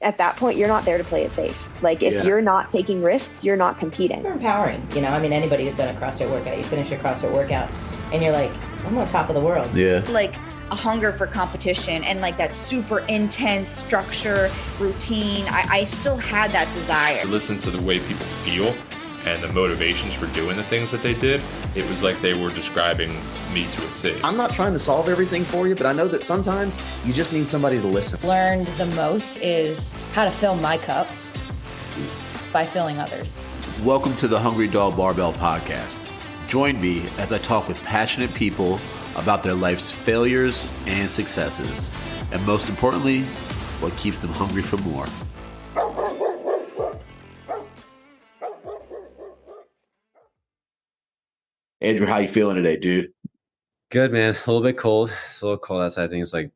at that point, you're not there to play it safe. Like if you're not taking risks, you're not competing. It's empowering, you know. I mean, anybody who's done a CrossFit workout, you finish your CrossFit workout and you're like, I'm on top of the world. Yeah. Like a hunger for competition and like that super intense structure, routine. I still had that desire. Listen to the way people feel and the motivations for doing the things that they did. It was like they were describing me to a T. I'm not trying to solve everything for you, but I know that sometimes you just need somebody to listen. Learned the most is how to fill my cup by filling others. Welcome to the Hungry Dog Barbell Podcast. Join me as I talk with passionate people about their life's failures and successes, and most importantly, what keeps them hungry for more. Andrew, how you feeling today, dude? Good, man. A little bit cold. It's a little cold outside. I think it's like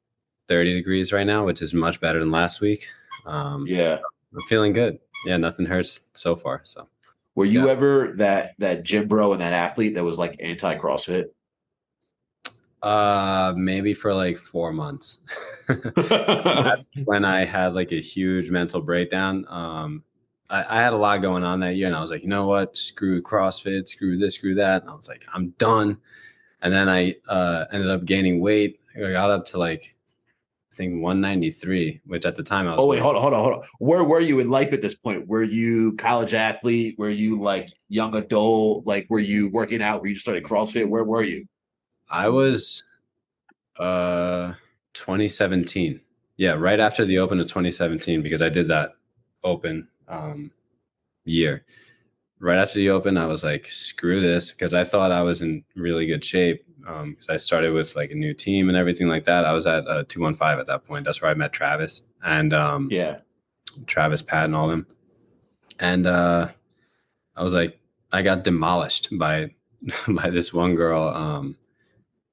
30 degrees right now, which is much better than last week. Yeah. I'm feeling good. Yeah, nothing hurts so far. So, were you ever that gym bro and that athlete that was like anti-CrossFit? Maybe for like 4 months. That's when I had like a huge mental breakdown. I had a lot going on that year, and I was like, you know what? Screw CrossFit, screw this, screw that. And I was like, I'm done. And then I ended up gaining weight. I got up to like, I think 193, which at the time I was. Oh, wait, hold on. Where were you in life at this point? Were you college athlete? Were you like young adult? Like, were you working out? Were you just started CrossFit? Where were you? I was 2017. Yeah, right after the Open of 2017, because I did that Open year. Right after the Open, I was like, screw this, because I thought I was in really good shape, because I started with like a new team and everything like that. I was at 215 at that point. That's where I met Travis and Travis, Pat, and all them. And I was like, I got demolished by this one girl,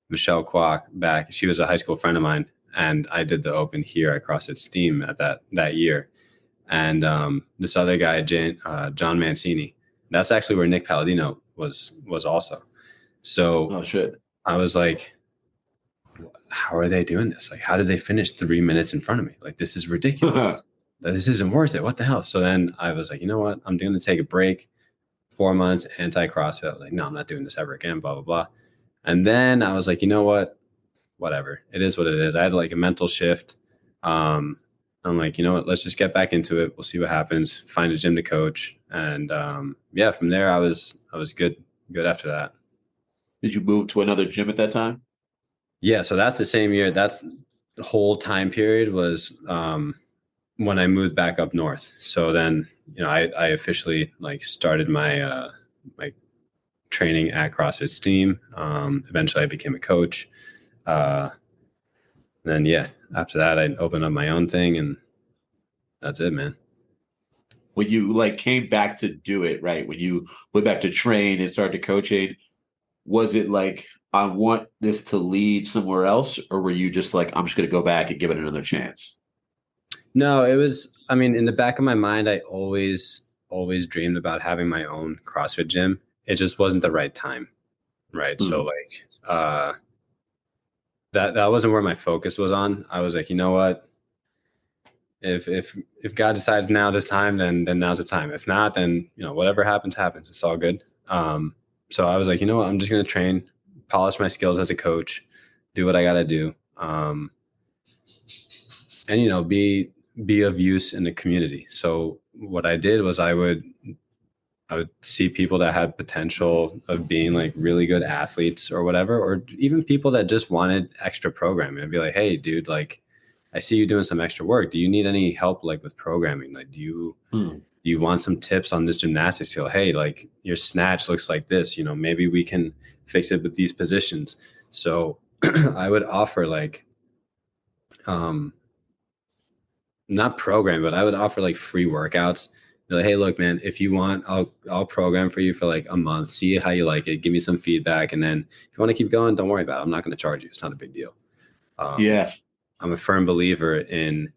Michelle Kwok, back. She was a high school friend of mine, and I did the Open here at CrossFit Steam at that year. And this other guy, John Mancini, that's actually where Nick Palladino was also. So oh shit, I was like, how are they doing this? Like, how did they finish 3 minutes in front of me? Like, this is ridiculous. This isn't worth it. What the hell? So then I was like, you know what? I'm going to take a break. 4 months, anti-CrossFit. Like, no, I'm not doing this ever again, blah, blah, blah. And then I was like, you know what? Whatever. It is what it is. I had like a mental shift. I'm like, you know what? Let's just get back into it. We'll see what happens. Find a gym to coach. And from there, I was good after that. Did you move to another gym at that time? Yeah. So that's the same year. That's the whole time period was when I moved back up north. So then, you know, I officially like started my my training at CrossFit Steam. Eventually I became a coach. Then after that I opened up my own thing, and that's it, man. When you like came back to do it, right? When you went back to train and started coaching, was it like, I want this to lead somewhere else? Or were you just like, I'm just going to go back and give it another chance? No, it was, I mean, in the back of my mind, I always dreamed about having my own CrossFit gym. It just wasn't the right time. Right. So like, that wasn't where my focus was on. I was like, you know what? If God decides now this time, then now's the time. If not, then, you know, whatever happens. It's all good. So I was like, you know what? I'm just going to train, polish my skills as a coach, do what I got to do. And, you know, be of use in the community. So what I did was I would see people that had potential of being like really good athletes or whatever, or even people that just wanted extra programming. I'd be like, hey, dude, like, I see you doing some extra work. Do you need any help like with programming? Like, do you want some tips on this gymnastics skill? Hey, like your snatch looks like this, you know, maybe we can fix it with these positions. So I would offer like, not program, but I would offer like free workouts. Be like, hey, look, man, if you want, I'll program for you for like a month, see how you like it, give me some feedback. And then if you want to keep going, don't worry about it. I'm not going to charge you. It's not a big deal. I'm a firm believer in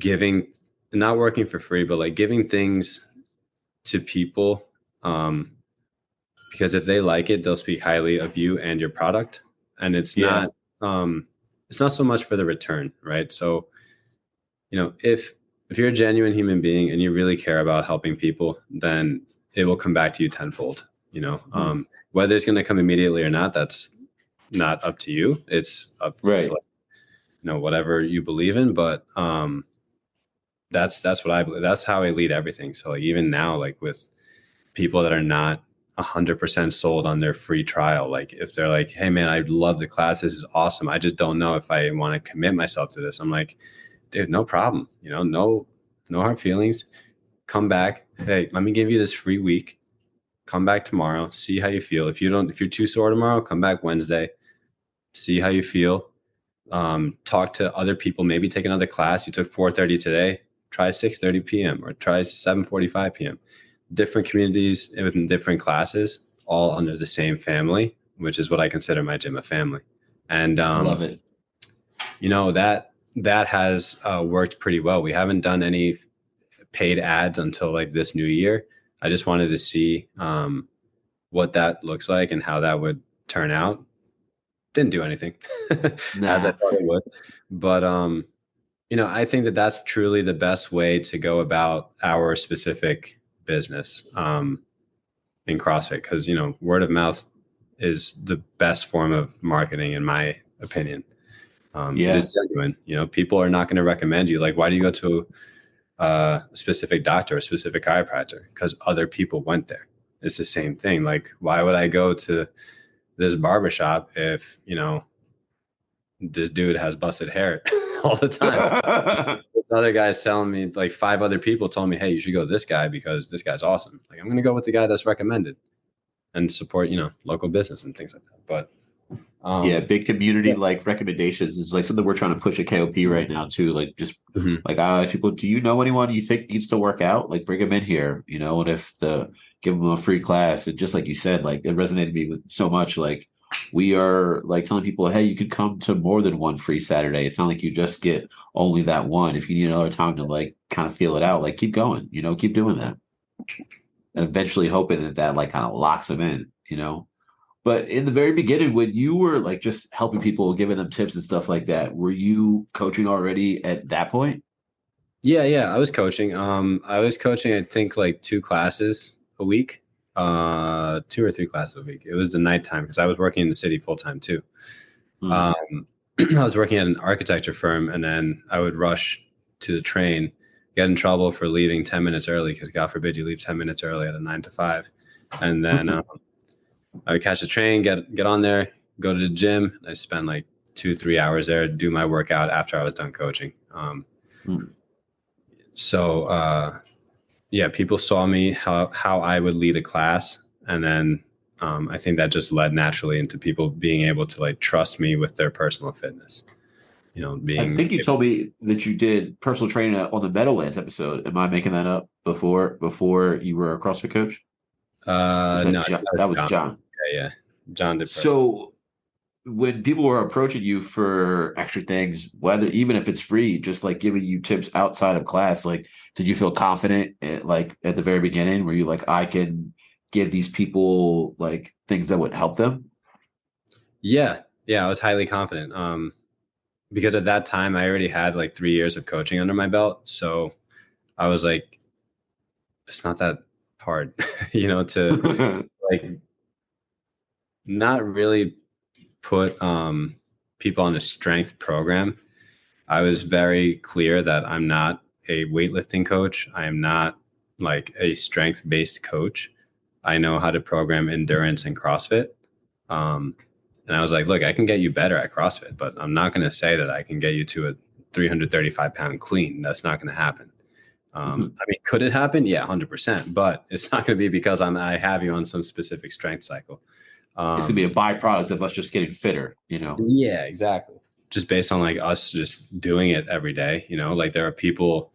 giving, not working for free, but like giving things to people. Because if they like it, they'll speak highly of you and your product. And it's not so much for the return, right? So if you're a genuine human being and you really care about helping people, then it will come back to you tenfold. Whether it's going to come immediately or not, that's not up to you. It's up to whatever you believe in. But that's what I believe. That's how I lead everything. So like, even now, like with people that are not 100% sold on their free trial, like if they're like, hey man, I love the class, this is awesome, I just don't know if I want to commit myself to this, I'm like, dude, no problem, no hard feelings, come back, hey, let me give you this free week, come back tomorrow, see how you feel. If you're too sore tomorrow, come back Wednesday, see how you feel. Talk to other people, maybe take another class. You took 4:30 today, try 6:30 p.m. or try 7:45 p.m. Different communities within different classes, all under the same family, which is what I consider my gym a family. And love it. That has worked pretty well. We haven't done any paid ads until like this new year. I just wanted to see what that looks like and how that would turn out. Didn't do anything as I thought it would. But, I think that that's truly the best way to go about our specific business in CrossFit, because, word of mouth is the best form of marketing, in my opinion. It is genuine. People are not going to recommend you. Like, why do you go to a specific doctor, a specific chiropractor? Because other people went there. It's the same thing. Like, why would I go to this barbershop if, this dude has busted hair all the time? This other guy's telling me, like 5 other people told me, hey, you should go to this guy because this guy's awesome. Like, I'm going to go with the guy that's recommended and support, local business and things like that. But big community like recommendations is like something we're trying to push at KOP right now too. Like just like I ask people, do you know anyone you think needs to work out? Like bring them in here, and if give them a free class. And just like you said, like it resonated me with so much. Like we are like telling people, hey, you could come to more than one free Saturday. It's not like you just get only that one. If you need another time to like kind of feel it out, like keep going, keep doing that. And eventually hoping that like kind of locks them in, But in the very beginning, when you were like just helping people, giving them tips and stuff like that, were you coaching already at that point? Yeah, I was coaching. I think like 2 classes a week, 2 or 3 classes a week. It was the nighttime because I was working in the city full time too. I was working at an architecture firm, and then I would rush to the train, get in trouble for leaving 10 minutes early because God forbid you leave 10 minutes early at a 9 to 5, and then I would catch the train, get on there, go to the gym. I spend like 2-3 hours there, do my workout after I was done coaching. So people saw me how I would lead a class, and then I think that just led naturally into people being able to like trust me with their personal fitness. I think you told me that you did personal training on the Meadowlands episode. Am I making that up before you were a CrossFit coach? No, that was John. Yeah. John did. So when people were approaching you for extra things, whether even if it's free, just like giving you tips outside of class, like did you feel confident like at the very beginning? Were you like, I can give these people like things that would help them? Yeah, I was highly confident. Because at that time I already had like 3 years of coaching under my belt. So I was like, it's not that hard, to like not really put people on a strength program. I was very clear that I'm not a weightlifting coach. I am not like a strength-based coach. I know how to program endurance and CrossFit. And I was like, look, I can get you better at CrossFit, but I'm not going to say that I can get you to a 335-pound clean. That's not going to happen. I mean, could it happen? Yeah, 100%. But it's not going to be because I have you on some specific strength cycle. It's going to be a byproduct of us just getting fitter, Yeah, exactly. Just based on like us just doing it every day, like there are people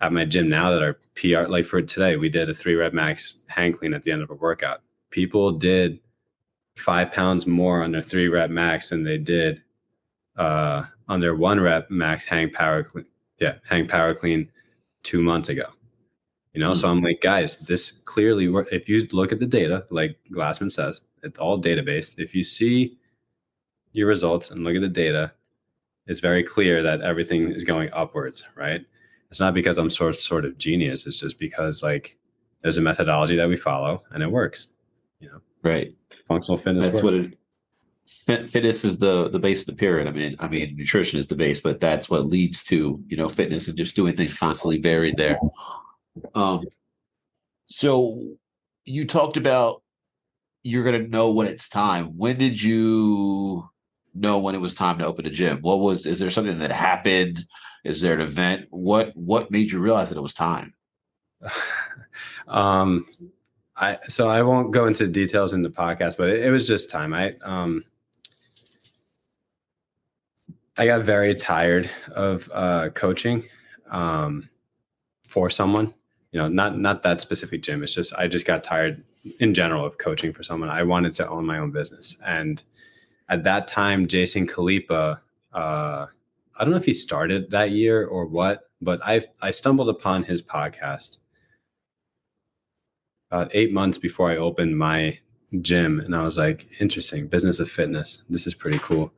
at my gym now that are PR. Like for today, we did a 3-rep max hang clean at the end of a workout. People did 5 pounds more on their 3-rep max than they did on their 1-rep max hang power clean 2 months ago. So I'm like, guys, this clearly works. If you look at the data, like Glassman says, it's all data based. If you see your results and look at the data, it's very clear that everything is going upwards, right? It's not because I'm sort of genius. It's just because like there's a methodology that we follow and it works, you know. Right. Functional fitness That's works. fitness is the base of the pyramid. I mean, nutrition is the base, but that's what leads to, fitness and just doing things constantly varied there. So you talked about you're going to know when it's time. When did you know when it was time to open a gym? Is there something that happened? Is there an event? What made you realize that it was time? I won't go into details in the podcast, but it was just time. I got very tired of coaching for someone, not that specific gym. It's just, I just got tired in general of coaching for someone. I wanted to own my own business. And at that time, Jason Khalipa, I don't know if he started that year or what, but I stumbled upon his podcast about 8 months before I opened my gym. And I was like, interesting, business of fitness. This is pretty cool.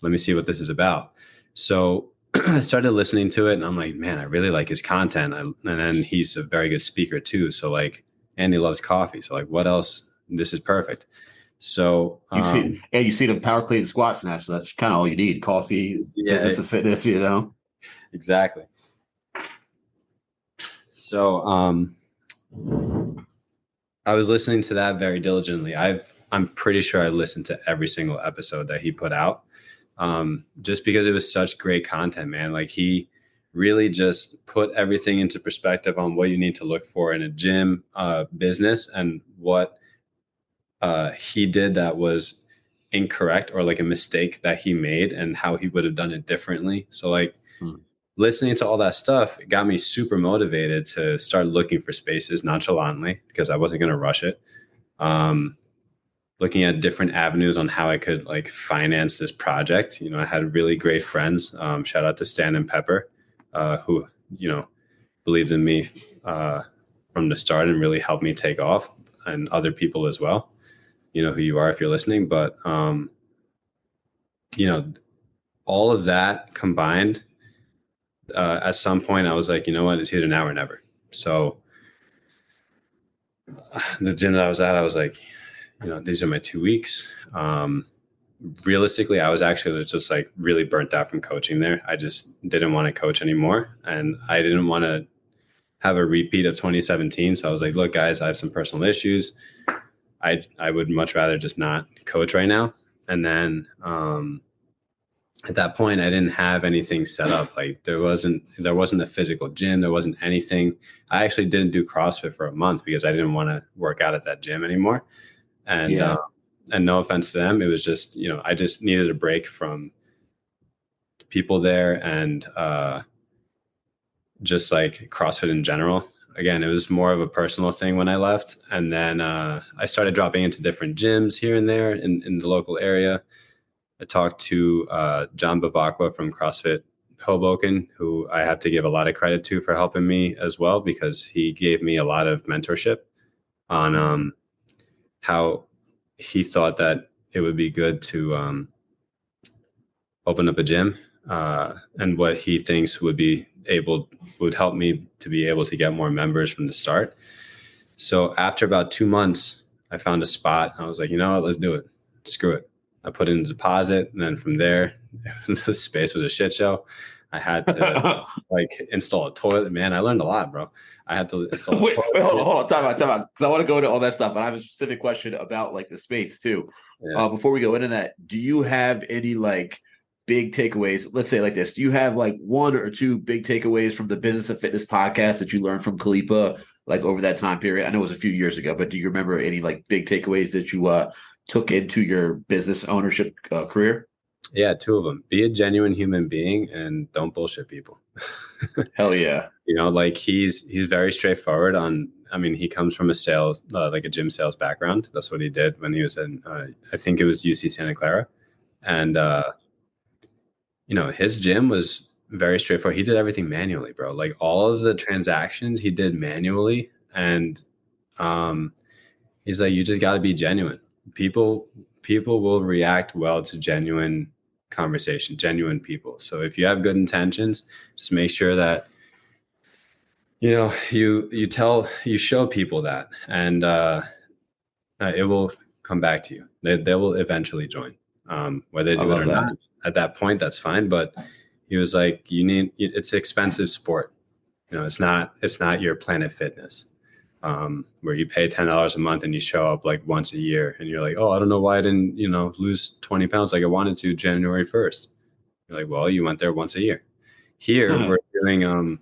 Let me see what this is about. So I started listening to it and I'm like, man, I really like his content. And then he's a very good speaker too. So like, and he loves coffee. So like, what else? This is perfect. So you see the power clean squat snatch. So that's kind of all you need. Coffee, business of fitness, Exactly. So I was listening to that very diligently. I'm pretty sure I listened to every single episode that he put out. Just because it was such great content, man. Like he really just put everything into perspective on what you need to look for in a gym business and what he did that was incorrect or like a mistake that he made and how he would have done it differently. So like listening to all that stuff, it got me super motivated to start looking for spaces nonchalantly because I wasn't going to rush it. Looking at different avenues on how I could like finance this project. I had really great friends. Shout out to Stan and Pepper, who, believed in me from the start and really helped me take off, and other people as well. You know who you are if you're listening, but, all of that combined, at some point I was like, you know what, it's either now or never. So the gym that I was at, I was like, these are my 2 weeks. Realistically, I was actually just like really burnt out from coaching there. I just didn't want to coach anymore. And I didn't want to have a repeat of 2017. So I was like, look, guys, I have some personal issues. I would much rather just not coach right now. And then at that point, I didn't have anything set up. Like there wasn't a physical gym. There wasn't anything. I actually didn't do CrossFit for a month because I didn't want to work out at that gym anymore. And no offense to them, it was just, I just needed a break from people there and just like CrossFit in general. Again, it was more of a personal thing when I left. And then I started dropping into different gyms here and there in the local area. I talked to John Bavacqua from CrossFit Hoboken, who I have to give a lot of credit to for helping me as well, because he gave me a lot of mentorship on how he thought that it would be good to open up a gym and what he thinks would help me to be able to get more members from the start. So after about 2 months, I found a spot. I was like, you know what, let's do it. Screw it. I put in a deposit, and then from there, the space was a shit show. I had to install a toilet. Man, I learned a lot, bro. I had to install. Wait, hold on, time out, because I want to go into all that stuff, but I have a specific question about like the space too. Yeah. Before we go into that, do you have any like big takeaways? Let's say like this: do you have like 1 or 2 big takeaways from the Business of Fitness podcast that you learned from Khalipa, like over that time period? I know it was a few years ago, but do you remember any like big takeaways that you took into your business ownership career? Yeah, 2 of them. Be a genuine human being and don't bullshit people. Hell yeah. Like he's very straightforward he comes from a sales, like a gym sales background. That's what he did when he was in, I think it was UC Santa Clara. And, his gym was very straightforward. He did everything manually, bro. Like all of the transactions he did manually. And he's like, you just got to be genuine. People will react well to genuine conversation, genuine people. So if you have good intentions, just make sure that, you know, you show people that, and it will come back to you. They will eventually join, whether they do it or not. At that point, that's fine. But he was like, it's expensive sport. You know, it's not your Planet Fitness, where you pay $10 a month and you show up like once a year and you're like, oh, I don't know why I didn't, you know, lose 20 pounds like I wanted to January 1st. You're like, well, you went there once a year. Here we're doing,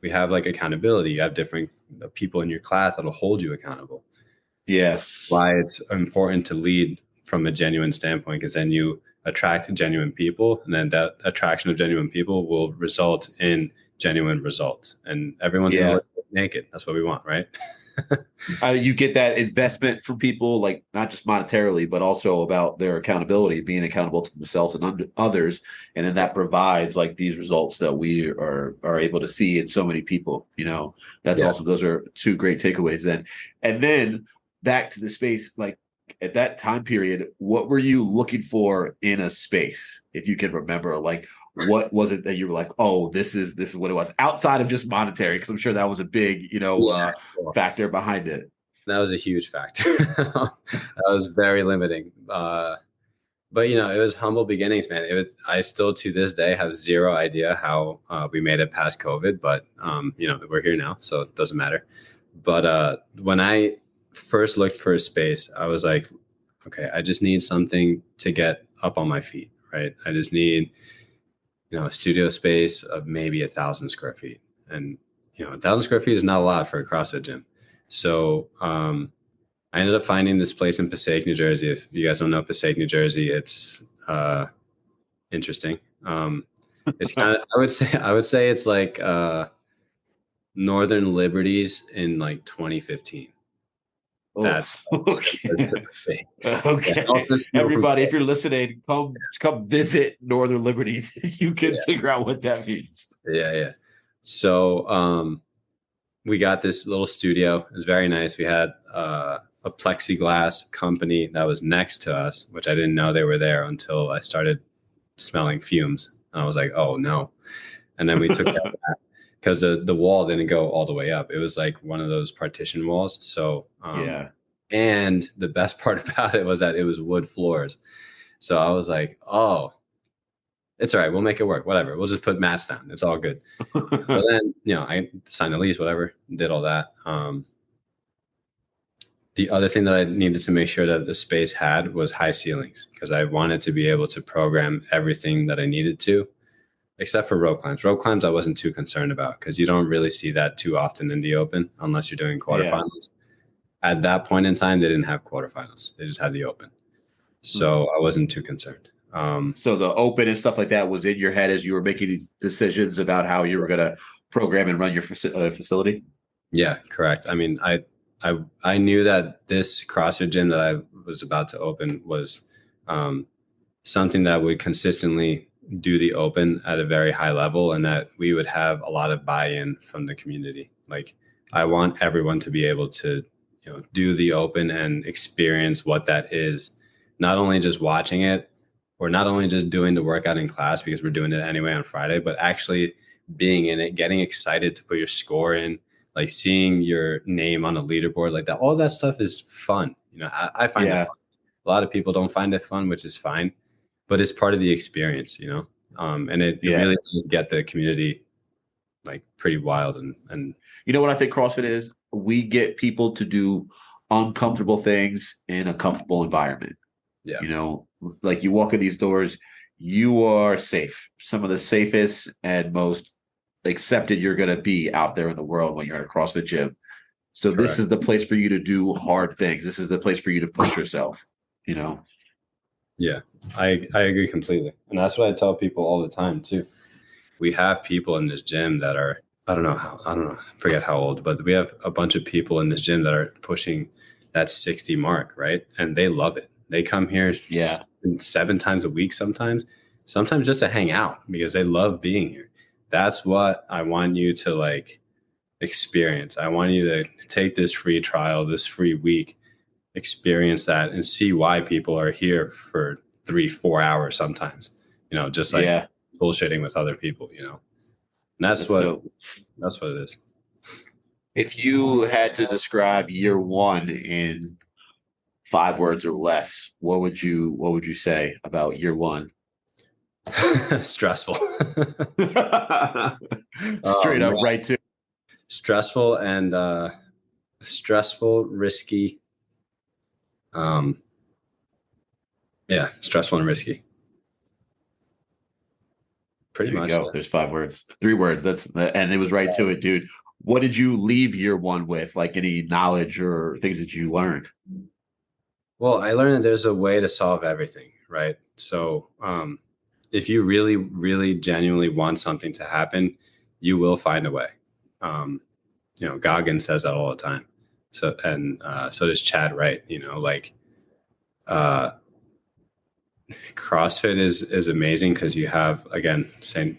we have like accountability. You have different people in your class that'll hold you accountable. Yeah. Why it's important to lead from a genuine standpoint, because then you attract genuine people, and then that attraction of genuine people will result in genuine results, and everyone's gonna look naked. That's what we want, right? You get that investment from people, like not just monetarily, but also about their accountability, being accountable to themselves and others, and then that provides like these results that we are able to see in so many people. You know, that's also, those are two great takeaways. Then, and then back to the space, like at that time period, what were you looking for in a space, if you can remember? Like, what was it that you were like, oh, this is what it was, outside of just monetary? Because I'm sure that was a big, you know, factor behind it. That was a huge factor. That was very limiting. But you know, it was humble beginnings, man. I still to this day have zero idea how we made it past COVID, but you know, we're here now, so it doesn't matter. But when I first looked for a space, I was like, okay, I just need something to get up on my feet, right? I just need, you know, a studio space of maybe 1,000 square feet. And, you know, 1,000 square feet is not a lot for a CrossFit gym. So I ended up finding this place in Passaic, New Jersey. If you guys don't know Passaic, New Jersey, it's interesting. It's kind of, I would say it's like Northern Liberties in like 2015. That's okay. Okay. Everybody, if you're listening, come visit Northern Liberties. You can figure out what that means. Yeah. So we got this little studio. It was very nice. We had a plexiglass company that was next to us, which I didn't know they were there until I started smelling fumes. And I was like, oh no. And then we took out that because the wall didn't go all the way up. It was like one of those partition walls. So and the best part about it was that it was wood floors. So I was like, oh, it's all right. We'll make it work. Whatever. We'll just put mats down. It's all good. So then, you know, I signed a lease, whatever, did all that. The other thing that I needed to make sure that the space had was high ceilings, because I wanted to be able to program everything that I needed to, except for rope climbs. Rope climbs I wasn't too concerned about, because you don't really see that too often in the open unless you're doing quarterfinals. At that point in time, they didn't have quarterfinals. They just had the open. So I wasn't too concerned. So the open and stuff like that was in your head as you were making these decisions about how you were going to program and run your facility? Yeah, correct. I mean, I knew that this CrossFit gym that I was about to open was something that would consistently do the open at a very high level, and that we would have a lot of buy-in from the community. Like, I want everyone to be able to, you know, do the open and experience what that is, not only just watching it or not only just doing the workout in class because we're doing it anyway on Friday, but actually being in it, getting excited to put your score in, like seeing your name on a leaderboard, like that. All that stuff is fun. You know, I find it fun. A lot of people don't find it fun, which is fine, but it's part of the experience, you know? And it really does get the community like pretty wild. And you know what I think CrossFit is? We get people to do uncomfortable things in a comfortable environment. Yeah. You know, like you walk in these doors, you are safe. Some of the safest and most accepted you're going to be out there in the world when you're at a CrossFit gym. So Correct. This is the place for you to do hard things. This is the place for you to push yourself, you know? Yeah, I agree completely. And that's what I tell people all the time too. We have people in this gym that are, forget how old, but we have a bunch of people in this gym that are pushing that 60 mark, right? And they love it. They come here 7 times a week sometimes just to hang out because they love being here. That's what I want you to like experience. I want you to take this free trial, this free week, experience that and see why people are here for 3-4 hours sometimes. just like bullshitting with other people, and that's what dope. That's what it is. If you had to describe year one in 5 words or less, what would you say about year one? Stressful. Straight up, right to stressful and risky. Stressful and risky. Pretty much. Go. There's 5 words, 3 words. And it was right to it, dude. What did you leave year one with? Like any knowledge or things that you learned? Well, I learned that there's a way to solve everything, right? So if you really, really genuinely want something to happen, you will find a way. Goggins says that all the time. So does Chad Wright, CrossFit is amazing because you have, again,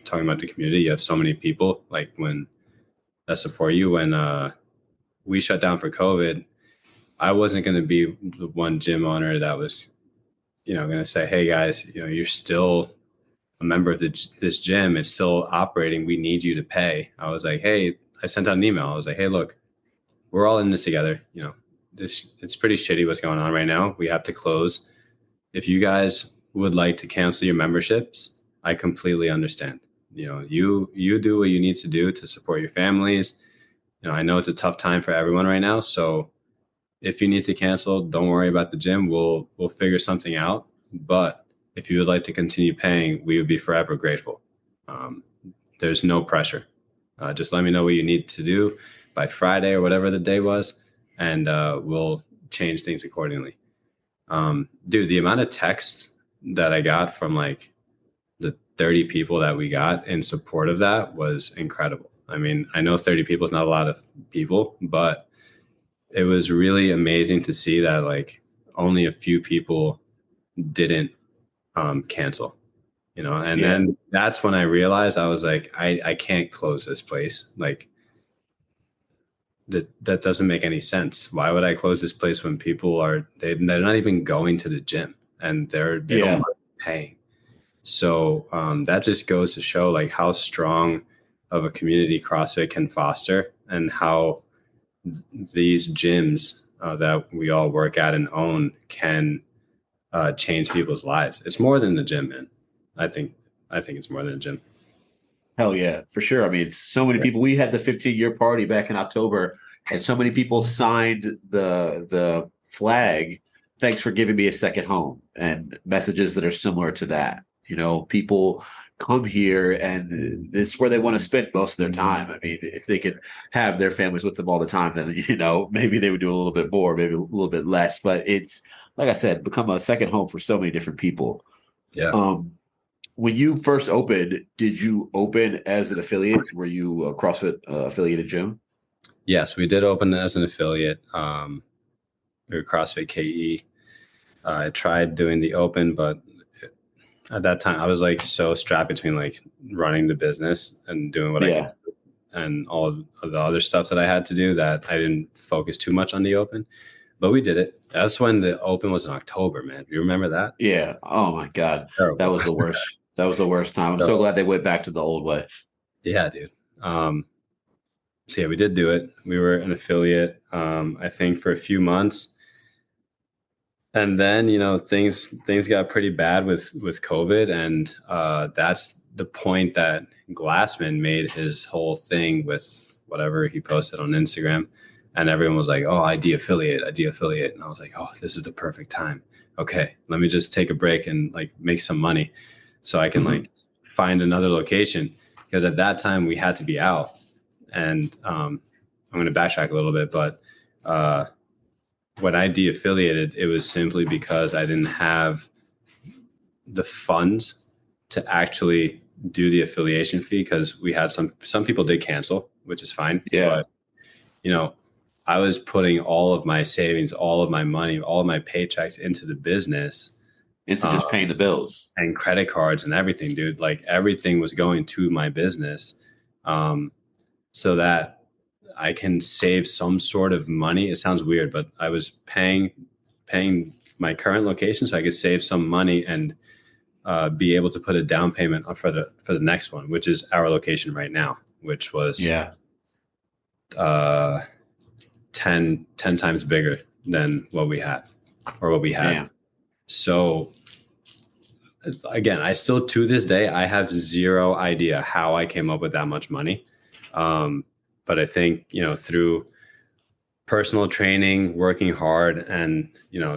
talking about the community, you have so many people that support you. When we shut down for COVID, I wasn't going to be the one gym owner that was, going to say, hey guys, you're still a member of this gym. It's still operating. We need you to pay. I was like, hey, I sent out an email. I was like, hey, look, we're all in this together. It's pretty shitty what's going on right now. We have to close. If you guys would like to cancel your memberships, I completely understand. You do what you need to do to support your families. I know it's a tough time for everyone right now. So if you need to cancel, don't worry about the gym. We'll figure something out. But if you would like to continue paying, we would be forever grateful. There's no pressure. Just let me know what you need to do by Friday or whatever the day was, and we'll change things accordingly. Dude, the amount of text that I got from like the 30 people that we got in support of that was incredible. I mean, I know 30 people is not a lot of people, but it was really amazing to see that like only a few people didn't cancel, then that's when I realized I was like, I can't close this place. Like that doesn't make any sense. Why would I close this place when people they're not even going to the gym and they don't pay? So that just goes to show like how strong of a community CrossFit can foster, and how these gyms that we all work at and own can change people's lives. It's more than the gym, man. I think it's more than a gym. Hell yeah, for sure. I mean, it's so many people. We had the 15-year party back in October, and so many people signed the flag. Thanks for giving me a second home, and messages that are similar to that. People come here, and it's where they want to spend most of their time. I mean, if they could have their families with them all the time, then maybe they would do a little bit more, maybe a little bit less. But it's, like I said, become a second home for so many different people. Yeah. When you first opened, did you open as an affiliate? Were you a CrossFit affiliated gym? Yes, we did open as an affiliate. We were CrossFit KE. I tried doing the open, but at that time I was like so strapped between like running the business and doing what I could do, and all of the other stuff that I had to do, that I didn't focus too much on the open. But we did it. That's when the open was in October, man. Do you remember that? Yeah. Oh my God. Terrible. That was the worst. That was the worst time. I'm so glad they went back to the old way. Yeah, dude. So yeah, we did do it. We were an affiliate, I think, for a few months. And then, things got pretty bad with COVID. And that's the point that Glassman made his whole thing with whatever he posted on Instagram. And everyone was like, oh, I de-affiliate. And I was like, oh, this is the perfect time. Okay, let me just take a break and like make some money so I can like find another location. Because at that time we had to be out. And I'm going to backtrack a little bit, but when I de-affiliated, it was simply because I didn't have the funds to actually do the affiliation fee, because we had some people did cancel, which is fine. Yeah. But, I was putting all of my savings, all of my money, all of my paychecks into the business. Into just paying the bills. And credit cards and everything, dude. Like everything was going to my business so that I can save some sort of money. It sounds weird, but I was paying my current location so I could save some money and be able to put a down payment for the next one, which is our location right now, which was 10 times bigger than what we had. Damn. So again, I still, to this day, I have zero idea how I came up with that much money. But I think, through personal training, working hard, and,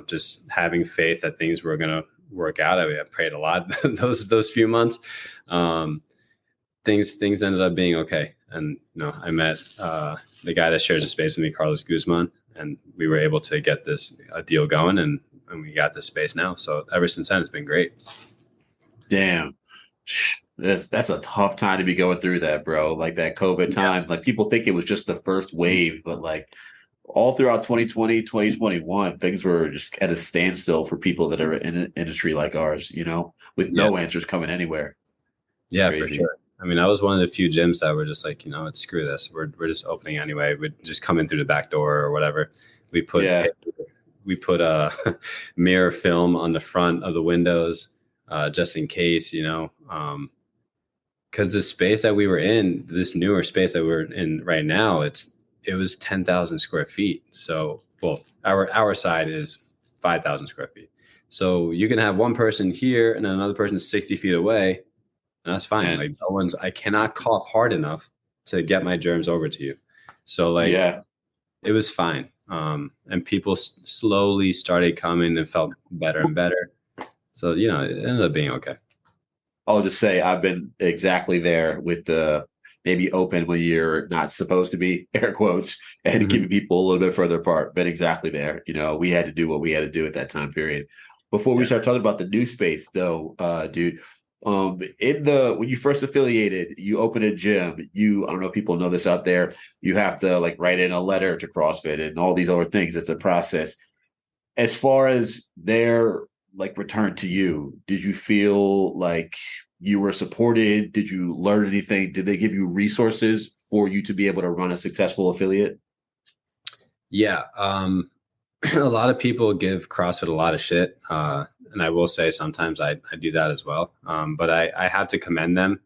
just having faith that things were going to work out. I prayed a lot those few months. Things ended up being okay. And, I met the guy that shares the space with me, Carlos Guzman, and we were able to get a deal going, and we got this space now. So ever since then, it's been great. Damn. That's a tough time to be going through that, bro. Like that COVID time. Like people think it was just the first wave, but like all throughout 2020, 2021, things were just at a standstill for people that are in an industry like ours, with no answers coming anywhere. It's for sure. I mean, I was one of the few gyms that were just like, screw this. We're just opening anyway. We'd just come in through the back door or whatever. We put a mirror film on the front of the windows, just in case, because the space that we were in, this newer space that we're in right now, it was 10,000 square feet. So, our side is 5,000 square feet. So you can have one person here and another person 60 feet away. And that's fine. Like I cannot cough hard enough to get my germs over to you. So it was fine. And people slowly started coming and felt better and better. So, it ended up being okay. I'll just say I've been exactly there with the maybe open when you're not supposed to be, air quotes, and keeping people a little bit further apart. Been exactly there. We had to do what we had to do at that time period. Before we start talking about the new space though, dude, when you first affiliated, you opened a gym. I don't know if people know this out there, you have to write in a letter to CrossFit and all these other things. It's a process. As far as their return to you, did you feel like you were supported? Did you learn anything? Did they give you resources for you to be able to run a successful affiliate? Yeah. A lot of people give CrossFit a lot of shit. And I will say sometimes I do that as well. But I have to commend them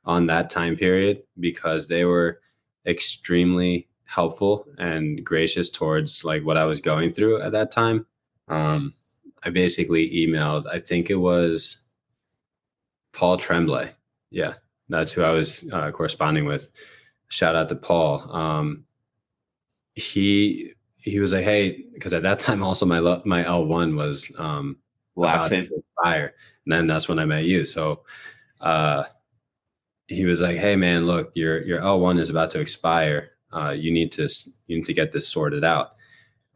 on that time period because they were extremely helpful and gracious towards what I was going through at that time. I basically emailed, I think it was Paul Tremblay. Yeah, that's who I was corresponding with. Shout out to Paul. He was like, hey, because at that time also my L1 was about to expire, and then that's when I met you. So he was like, hey man, look, your L1 is about to expire. You need to get this sorted out.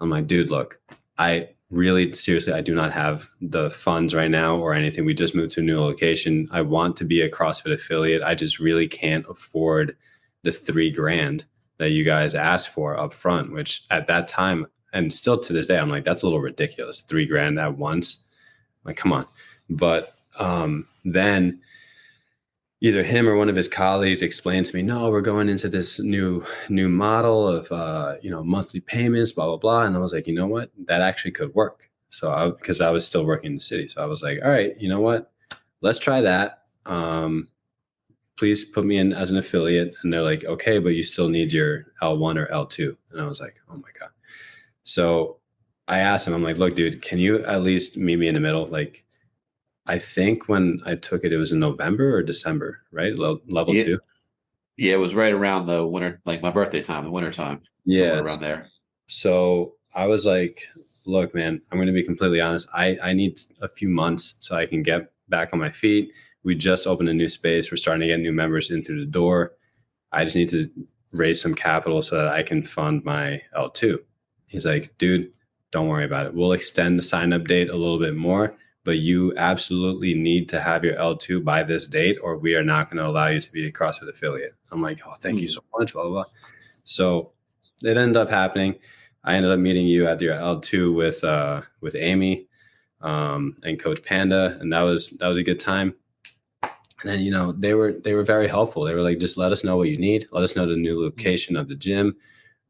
I'm like, dude, look, I really seriously, I do not have the funds right now or anything. We just moved to a new location. I want to be a CrossFit affiliate. I just really can't afford the $3,000 that you guys asked for up front, which at that time, and still to this day, I'm like, that's a little ridiculous. $3,000 at once. I'm like, come on. But then either him or one of his colleagues explained to me, no, we're going into this new model of, monthly payments, blah, blah, blah. And I was like, you know what, that actually could work. So because I was still working in the city. So I was like, all right, you know what, let's try that. Please put me in as an affiliate. And they're like, okay, but you still need your L1 or L2. And I was like, oh my God. So I asked him, I'm like, look, dude, can you at least meet me in the middle? I think when I took it, it was in November or December, right? Level 2. Yeah, it was right around the winter, my birthday time, the winter time. Yeah, around there. So I was like, look, man, I'm going to be completely honest. I need a few months so I can get back on my feet. We just opened a new space. We're starting to get new members in through the door. I just need to raise some capital so that I can fund my L2. He's like, dude, don't worry about it. We'll extend the sign-up date a little bit more, but you absolutely need to have your L2 by this date or we are not going to allow you to be a CrossFit affiliate. I'm like, oh, thank you so much, blah, blah, blah. So it ended up happening. I ended up meeting you at your L2 with Amy and Coach Panda, and that was a good time. And then, they were very helpful. They were like, just let us know what you need. Let us know the new location of the gym.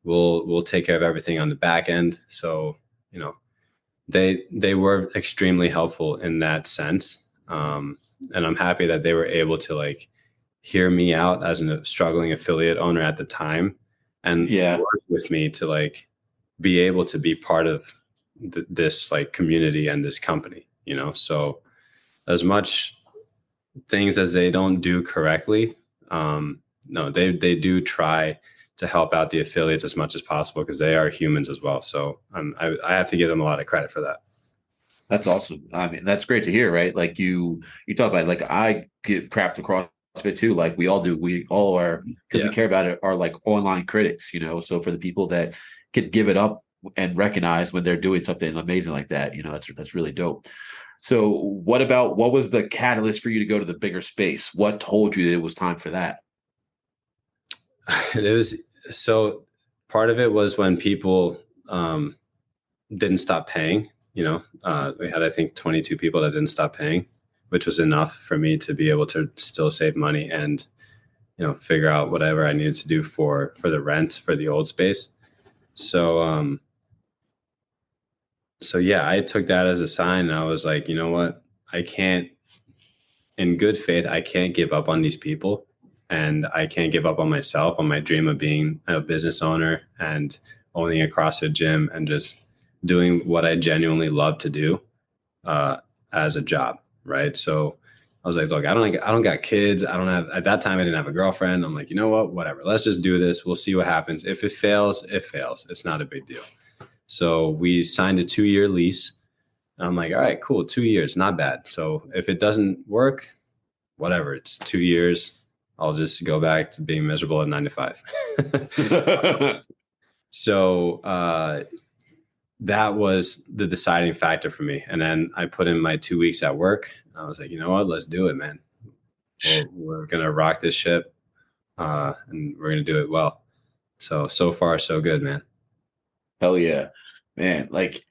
We'll take care of everything on the back end. So, they were extremely helpful in that sense. And I'm happy that they were able to like hear me out as a struggling affiliate owner at the time and work with me to like be able to be part of this like community and this company, you know? So as much things as they don't do correctly, no, they do try to help out the affiliates as much as possible because they are humans as well. So I have to give them a lot of credit for that. That's awesome. I mean, that's great to hear, right? Like you talk about it, like I give crap to CrossFit too. Like we all do. We all are, because we care about it, are like online critics, you know? So for the people that could give it up and recognize when they're doing something amazing like that, you know, that's really dope. So what was the catalyst for you to go to the bigger space? What told you that it was time for that? It was, so part of it was when people didn't stop paying, you know, we had, I think 22 people that didn't stop paying, which was enough for me to be able to still save money and, you know, figure out whatever I needed to do for the rent for the old space. So, so yeah, I took that as a sign. And I was like, you know what, I can't, in good faith, I can't give up on these people, and I can't give up on myself, on my dream of being a business owner and owning a CrossFit gym and just doing what I genuinely love to do as a job. Right. So I was like, look, I don't got kids. I don't have, at that time, I didn't have a girlfriend. I'm like, you know what, whatever, let's just do this. We'll see what happens. If it fails, it fails. It's not a big deal. So we signed a 2-year lease. I'm like, all right, cool. 2 years, not bad. So if it doesn't work, whatever, it's 2 years. I'll just go back to being miserable at 9 to 5. So that was the deciding factor for me. And then I put in my 2 weeks at work. I was like, you know what, let's do it, man. We're going to rock this ship and we're going to do it well. So far, so good, man. Hell yeah, man. Like,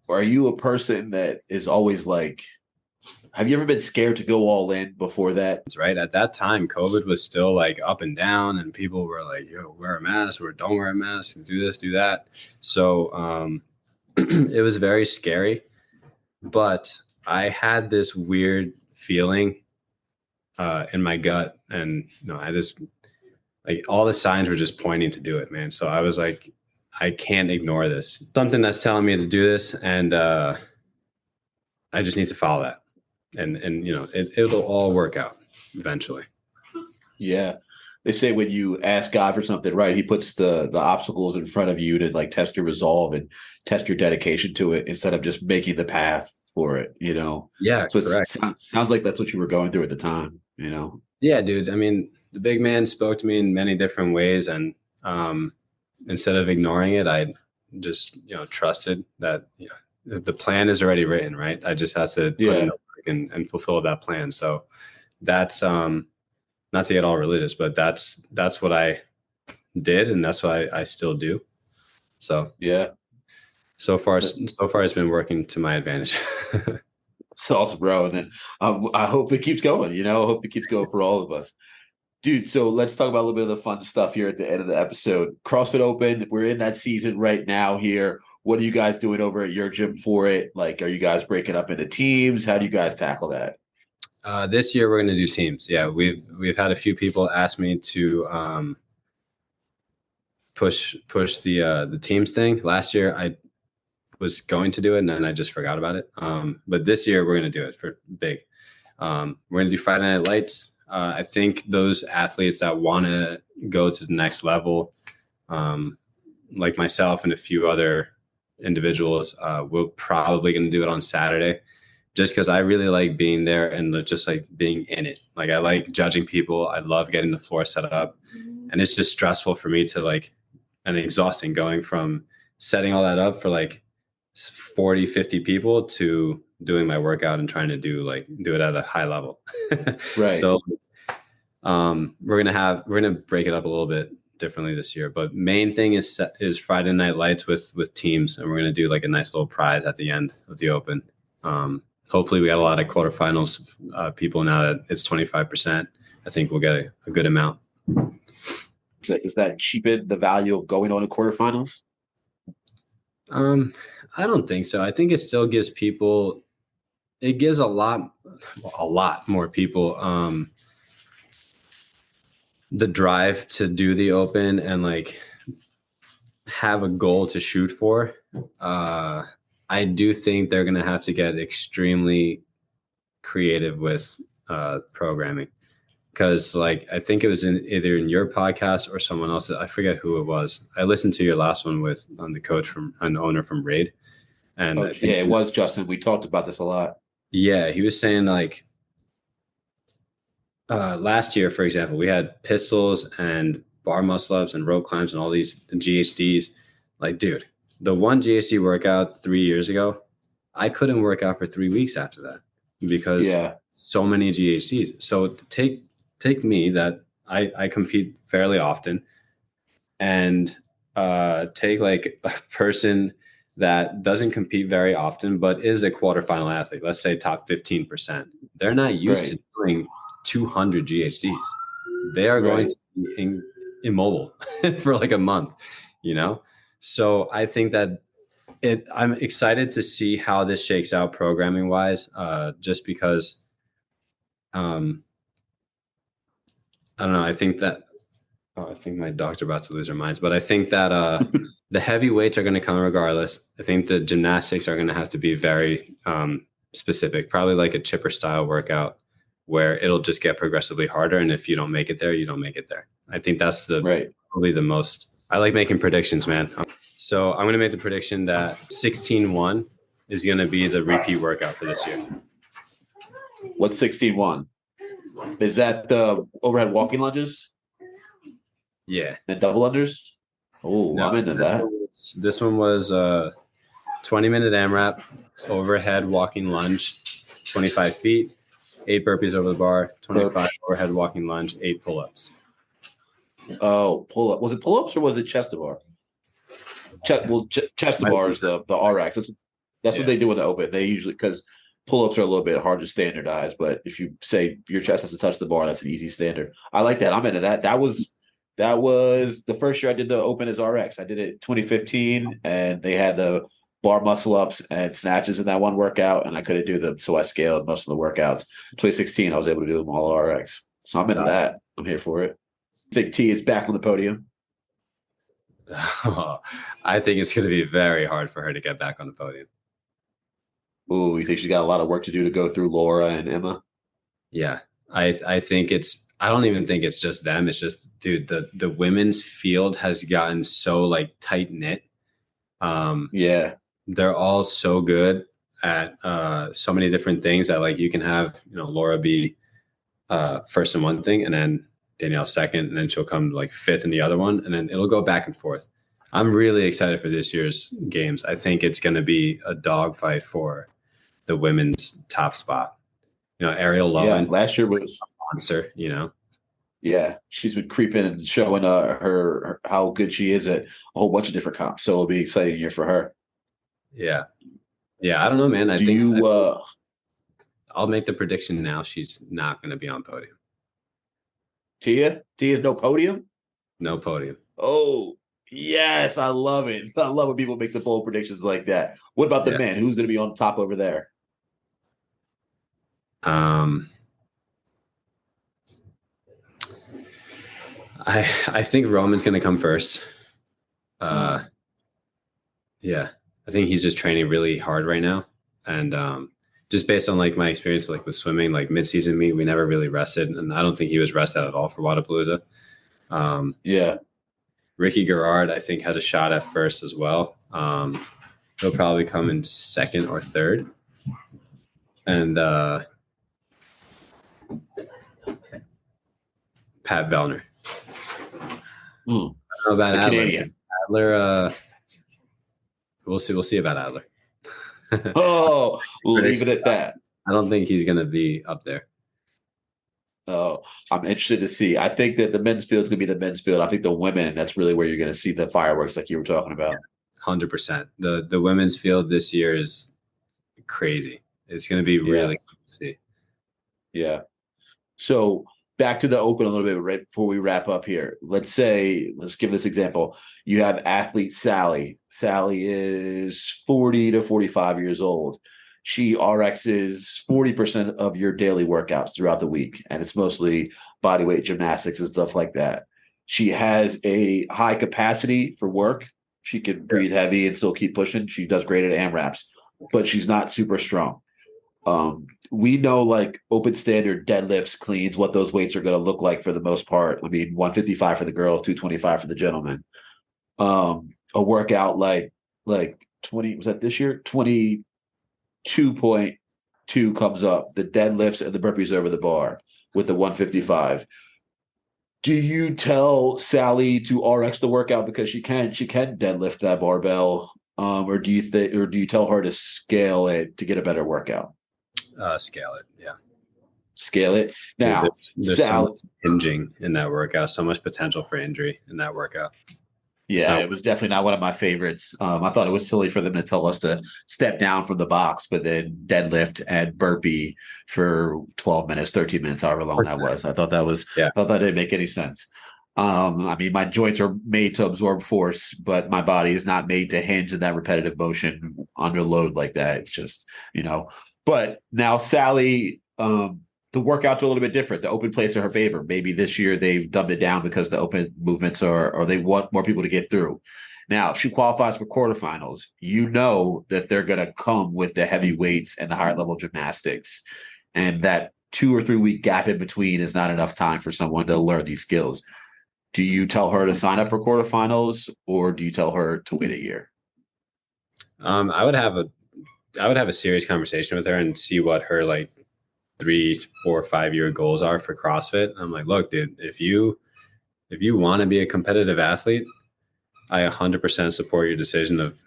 are you a person that is always like, have you ever been scared to go all in before that? Right. At that time, COVID was still like up and down and people were like, yo, wear a mask or don't wear a mask, do this, do that. So it was very scary, but I had this weird feeling in my gut. And you know, I just, like, all the signs were just pointing to do it, man. So I was like, I can't ignore this. Something that's telling me to do this. And I just need to follow that. And you know, it'll all work out eventually. Yeah. They say when you ask God for something, right, he puts the obstacles in front of you to like test your resolve and test your dedication to it instead of just making the path for it, you know? Yeah, So correct. it sounds like that's what you were going through at the time, you know? Yeah, dude. I mean, the big man spoke to me in many different ways. And instead of ignoring it, I just, you know, trusted that, you know, the plan is already written, right? I just have to put in the work and fulfill that plan. So that's not to get all religious, but that's what I did, and that's what I still do. So yeah, so far it's been working to my advantage. it's awesome, bro. And then I hope it keeps going. You know, I hope it keeps going for all of us. Dude, so let's talk about a little bit of the fun stuff here at the end of the episode. CrossFit Open, we're in that season right now here. What are you guys doing over at your gym for it? Like, are you guys breaking up into teams? How do you guys tackle that? This year we're going to do teams. Yeah, we've had a few people ask me to push the teams thing. Last year I was going to do it and then I just forgot about it. But this year we're going to do it for big. We're going to do Friday Night Lights. I think those athletes that want to go to the next level, like myself and a few other individuals, we're probably going to do it on Saturday, just because I really like being there and just like being in it. Like, I like judging people. I love getting the floor set up, and it's just stressful for me to like, and exhausting going from setting all that up for like 40, 50 people to doing my workout and trying to do it at a high level. Right. So we're gonna break it up a little bit differently this year, but main thing is Friday Night Lights with teams, and we're gonna do like a nice little prize at the end of the Open. Hopefully we got a lot of quarterfinals people now that it's 25%. I think we'll get a good amount. Does that cheapen the value of going on to quarterfinals? I don't think so. I think it still gives people it gives a lot more people the drive to do the open and like have a goal to shoot for. I do think they're going to have to get extremely creative with programming, because like I think it was either in your podcast or someone else. I forget who it was. I listened to your last one with the coach from an owner from Raid, and I think it was Justin. We talked about this a lot. Yeah, he was saying like last year, for example, we had pistols and bar muscle ups and rope climbs and all these GHDs. Like, dude, the one GHD workout 3 years ago, I couldn't work out for 3 weeks after that because so many GHDs. So take me that I compete fairly often, and take like a person that doesn't compete very often but is a quarterfinal athlete, let's say top 15%. They're not used to doing 200 GHDs. They are going to be immobile for like a month, you know? So I think that I'm excited to see how this shakes out programming wise, just because I don't know. I think my dog's about to lose her minds, but I think that the heavy weights are going to come regardless. I think the gymnastics are going to have to be very specific, probably like a chipper style workout where it'll just get progressively harder. And if you don't make it there, you don't make it there. I think that's probably the most. I like making predictions, man. So I'm going to make the prediction that 16-1 is going to be the repeat workout for this year. What's 16-1? Is that the overhead walking lunges? Yeah. And double unders? Oh, no, I'm into that. This one was 20-minute AMRAP, overhead walking lunge, 25 feet, 8 burpees over the bar, 25 overhead walking lunge, 8 pull-ups. Oh, pull-up. Was it pull-ups or was it chest to bar? Chest to bar is the RX. That's what they do in the open. They usually, because pull-ups are a little bit hard to standardize, but if you say your chest has to touch the bar, that's an easy standard. I like that. I'm into that. That was the first year I did the open as RX. I did it 2015, and they had the bar muscle ups and snatches in that one workout, and I couldn't do them, so I scaled most of the workouts. 2016, I was able to do them all RX. So I'm into that. I'm here for it. I think T is back on the podium. I think it's going to be very hard for her to get back on the podium. Ooh, you think she's got a lot of work to do to go through Laura and Emma? Yeah, I think I don't even think it's just them. It's just, dude, the women's field has gotten so like tight knit. They're all so good at so many different things that like you can have, Laura be first in one thing and then Danielle second, and then she'll come like fifth in the other one, and then it'll go back and forth. I'm really excited for this year's games. I think it's going to be a dogfight for the women's top spot. Ariel Lowen. Yeah, last year was a monster. Yeah, she's been creeping and showing her how good she is at a whole bunch of different comps. So it'll be an exciting year for her. Yeah. I don't know, man. I'll make the prediction now. She's not going to be on podium. Tia's no podium? No podium. Oh, yes. I love it. I love when people make the bold predictions like that. What about the men? Who's going to be on top over there? I think Roman's going to come first. Yeah. I think he's just training really hard right now. And just based on like my experience like with swimming, like mid-season meet, we never really rested, and I don't think he was rested at all for Wodapalooza. Ricky Garrard, I think, has a shot at first as well. He'll probably come in second or third. And Pat Vellner. I don't know about Adler. Canadian. Adler, we'll see about Adler. We'll leave it at that. I don't think he's going to be up there. Oh, I'm interested to see. I think that the men's field is going to be the men's field. I think the women, that's really where you're going to see the fireworks like you were talking about. 100%. The women's field this year is crazy. It's going to be really cool to see. Yeah. So back to the open a little bit right before we wrap up here. Let's give this example. You have athlete Sally. Sally is 40 to 45 years old. she RXs 40% of your daily workouts throughout the week, and it's mostly bodyweight gymnastics and stuff like that. She has a high capacity for work. She can breathe heavy and still keep pushing. She does great at AMRAPs, but she's not super strong. We know like open standard deadlifts, cleans, what those weights are going to look like for the most part. I mean, 155 for the girls, 225 for the gentlemen. A workout like 20, was that this year? 22.2 comes up, the deadlifts and the burpees over the bar with the 155. Do you tell Sally to RX the workout because she can deadlift that barbell, or do you tell her to scale it to get a better workout? Scale it, yeah. Scale it. Now, there's so much hinging in that workout, so much potential for injury in that workout. Yeah, it was definitely not one of my favorites. I thought it was silly for them to tell us to step down from the box, but then deadlift and burpee for 12 minutes, 13 minutes, however long that was. I thought that didn't make any sense. I mean, my joints are made to absorb force, but my body is not made to hinge in that repetitive motion under load like that. It's just, but now Sally, the workouts are a little bit different. The open plays are her favor. Maybe this year they've dumbed it down because the open movements or they want more people to get through. Now, if she qualifies for quarterfinals, you know that they're going to come with the heavy weights and the higher level gymnastics. And that 2 or 3 week gap in between is not enough time for someone to learn these skills. Do you tell her to sign up for quarterfinals, or do you tell her to wait a year? I would have a serious conversation with her and see what her like 3, 4, 5-year goals are for CrossFit. I'm like, look, dude, if you want to be a competitive athlete, I 100% support your decision of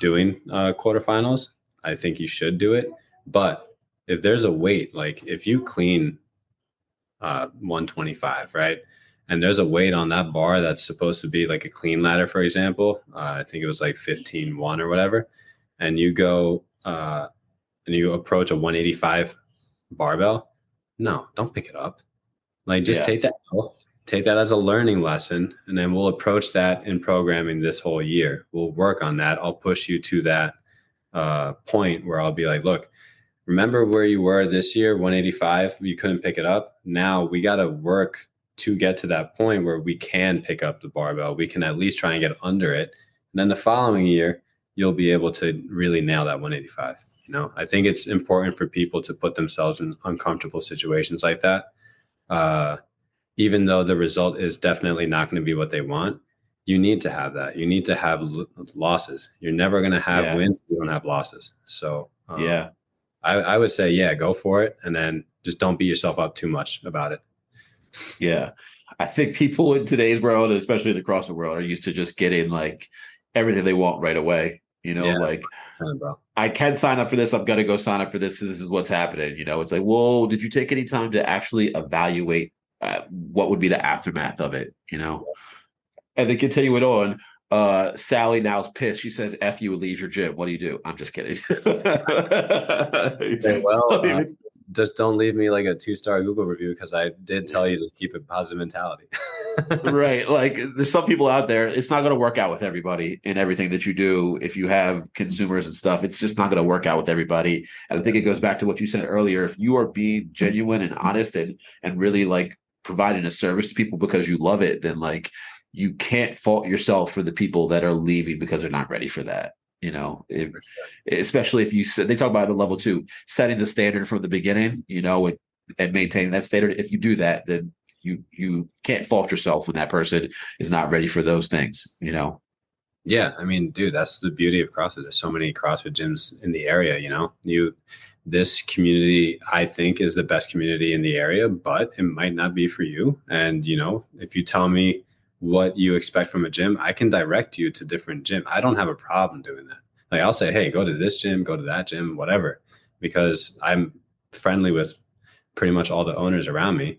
doing quarterfinals. I think you should do it. But if there's a weight, like if you clean 125, right? And there's a weight on that bar that's supposed to be like a clean ladder, for example. I think it was like 15-1 or whatever. And you go and you approach a 185 barbell. No, don't pick it up. Like just take that as a learning lesson. And then we'll approach that in programming this whole year. We'll work on that. I'll push you to that point where I'll be like, look, remember where you were this year, 185, you couldn't pick it up. Now we got to work to get to that point where we can pick up the barbell. We can at least try and get under it. And then the following year, you'll be able to really nail that 185. I think it's important for people to put themselves in uncomfortable situations like that. Even though the result is definitely not going to be what they want, you need to have that. You need to have losses. You're never going to have wins if you don't have losses. So I would say, go for it. And then just don't beat yourself up too much about it. Yeah. I think people in today's world, especially the CrossFit world, are used to just getting like everything they want right away. Like I can sign up for this. I'm going to go sign up for this. This is what's happening. It's like, well, did you take any time to actually evaluate what would be the aftermath of it? And then continuing on, Sally now is pissed. She says, F you and leave your gym. What do you do? I'm just kidding. Just don't leave me like a 2-star Google review, because I did tell you to keep a positive mentality. Right. Like there's some people out there, it's not going to work out with everybody in everything that you do. If you have consumers and stuff, it's just not going to work out with everybody. And I think it goes back to what you said earlier. If you are being genuine and honest and really like providing a service to people because you love it, then like you can't fault yourself for the people that are leaving because they're not ready for that. Especially if you said, they talk about the level 2, setting the standard from the beginning, and maintaining that standard. If you do that, then you can't fault yourself when that person is not ready for those things, Yeah. I mean, dude, that's the beauty of CrossFit. There's so many CrossFit gyms in the area, this community, I think, is the best community in the area, but it might not be for you. And, if you tell me what you expect from a gym, I can direct you to different gym. I don't have a problem doing that. Like I'll say, hey, go to this gym, go to that gym, whatever, because I'm friendly with pretty much all the owners around me.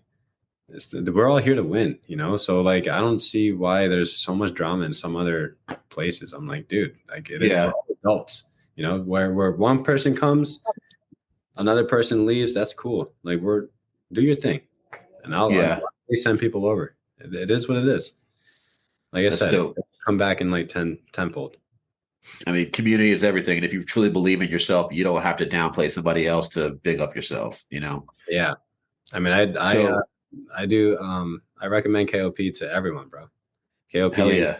We're all here to win, So like, I don't see why there's so much drama in some other places. I'm like, dude, I get it. We're all adults, where one person comes, another person leaves. That's cool. Like do your thing, and I'll send people over. It is what it is. Like I said, come back in like tenfold. I mean, community is everything. And if you truly believe in yourself, you don't have to downplay somebody else to big up yourself, you know? Yeah. I mean, So, I do, I recommend KOP to everyone, bro. KOP. hell yeah.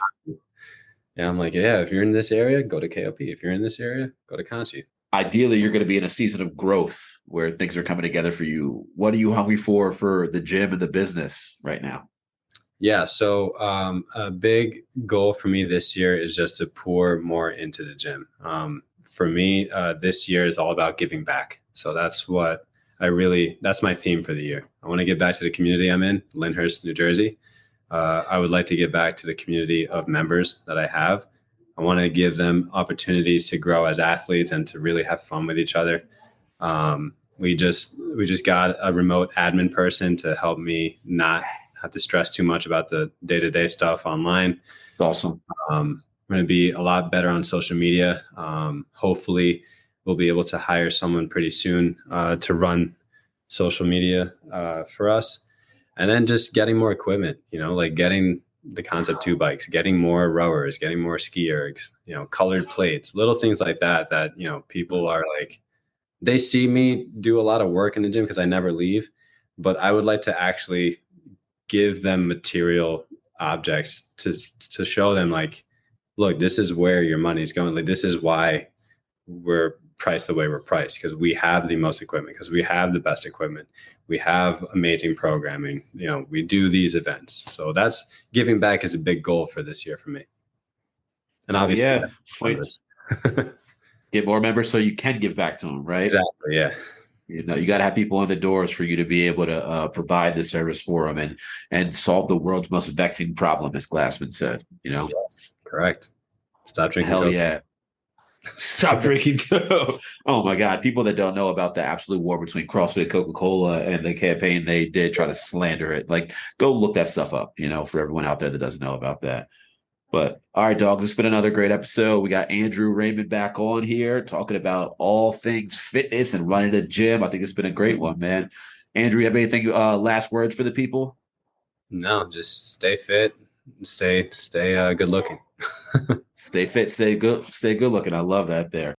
Yeah. I'm like, yeah, if you're in this area, go to KOP. If you're in this area, go to Conchi. Ideally, you're going to be in a season of growth where things are coming together for you. What are you hungry for the gym and the business right now? Yeah. So a big goal for me this year is just to pour more into the gym. For me, this year is all about giving back. So that's what that's my theme for the year. I want to give back to the community I'm in, Lyndhurst, New Jersey. I would like to give back to the community of members that I have. I want to give them opportunities to grow as athletes and to really have fun with each other. We just got a remote admin person to help me not have to stress too much about the day-to-day stuff online. Awesome. I'm going to be a lot better on social media. Hopefully we'll be able to hire someone pretty soon to run social media for us. And then just getting more equipment, like getting the Concept 2 bikes, getting more rowers, getting more ski ergs, colored plates, little things like that, people are like, they see me do a lot of work in the gym because I never leave, but I would like to actually give them material objects to show them like, look, this is where your money's going. Like, this is why we're priced the way we're priced, because we have the most equipment, because we have the best equipment. We have amazing programming. We do these events. So that's giving back is a big goal for this year for me. And obviously, get more members so you can give back to them, right? Exactly. Yeah. You got to have people on the doors for you to be able to provide the service for them and solve the world's most vexing problem, as Glassman said. Yes, correct. Stop drinking. Hell Coke. Yeah. Stop drinking Coke. Oh my God. People that don't know about the absolute war between CrossFit and Coca-Cola and the campaign they did try to slander it. Like, go look that stuff up, for everyone out there that doesn't know about that. But all right, dogs, it's been another great episode. We got Andrew Reimon back on here talking about all things fitness and running a gym. I think it's been a great one, man. Andrew, you have anything last words for the people? No, just stay fit, stay good looking. Stay fit, stay good looking. I love that there.